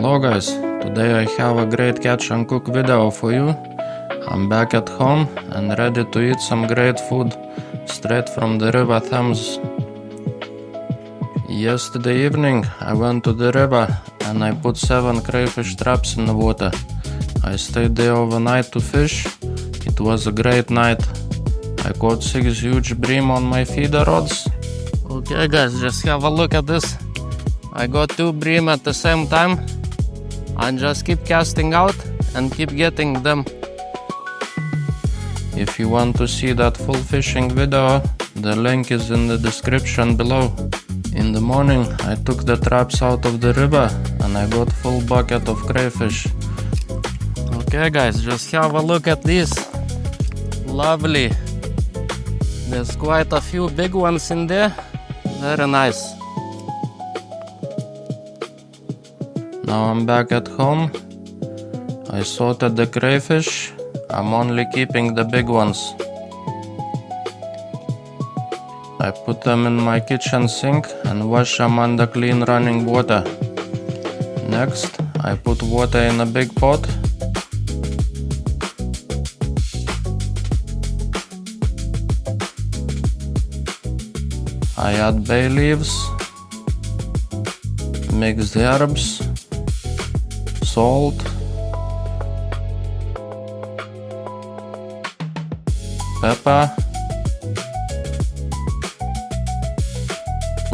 Hello guys, today I have a great catch and cook video for you. I'm back at home and ready to eat some great food straight from the River Thames. Yesterday evening I went to the river and I put 7 crayfish traps in the water. I stayed there overnight to fish. It was a great night. I caught 6 huge BREAM on my feeder rods. Okay guys, just have a look at this. I got 2 BREAM at the same time and just keep casting out and keep getting them. If you want to see that full fishing video, the link is in the description below. In the morning I took the traps out of the river and I got full bucket of crayfish. Okay guys, just have a look at these. Lovely. There's quite a few big ones in there. Very nice. Now I'm back at home. I sorted the crayfish. I'm only keeping the big ones. I put them in my kitchen sink and wash them under clean running water. Next, I put water in a big pot. I add bay leaves, mixed herbs, salt, pepper,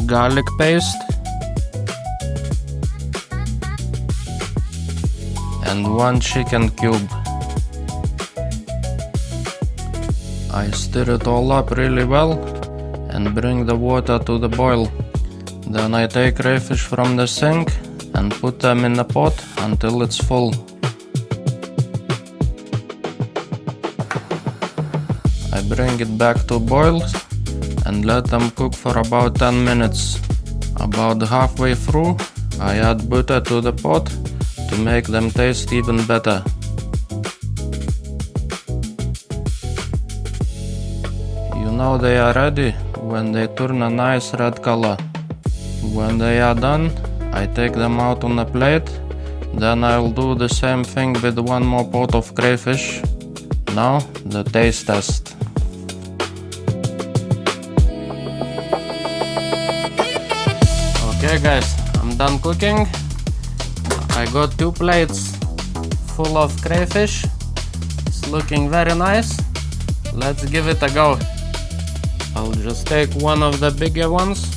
garlic paste, and 1 chicken cube. I stir it all up really well and bring the water to the boil. Then I take crayfish from the sink and put them in the pot until it's full. I bring it back to boil and let them cook for about 10 minutes. About halfway through, I add butter to the pot to make them taste even better. You know they are ready when they turn a nice red color. When they are done, I take them out on a plate. Then I'll do the same thing with 1 more pot of crayfish. Now the taste test. Okay guys, I'm done cooking. I got 2 plates full of crayfish. It's looking very nice. Let's give it a go. I'll just take one of the bigger ones.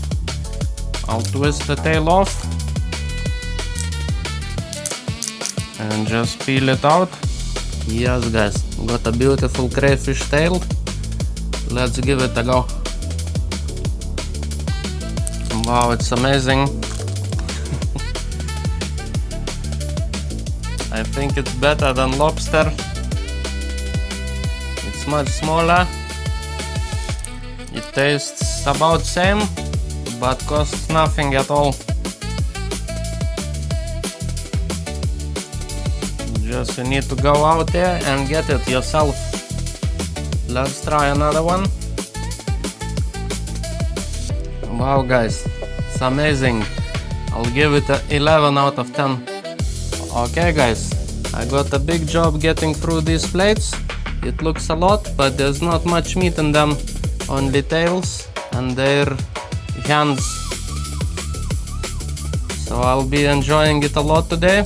I'll twist the tail off and just peel it out. Yes guys, got a beautiful crayfish tail. Let's give it a go. Wow, it's amazing. I think it's better than lobster. It's much smaller. It tastes about same, but costs nothing at all. Just you need to go out there and get it yourself. Let's try another one. Wow guys, it's amazing. I'll give it a 11 out of 10. Okay guys, I got a big job getting through these plates. It looks a lot, but there's not much meat in them. Only tails and their hands. So I'll be enjoying it a lot today.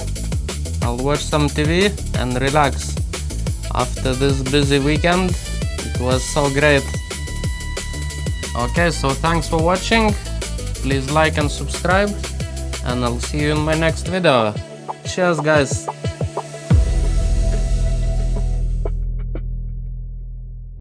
I'll watch some TV and relax. After this busy weekend, it was so great. Okay, so thanks for watching. Please like and subscribe, and I'll see you in my next video. Cheers guys.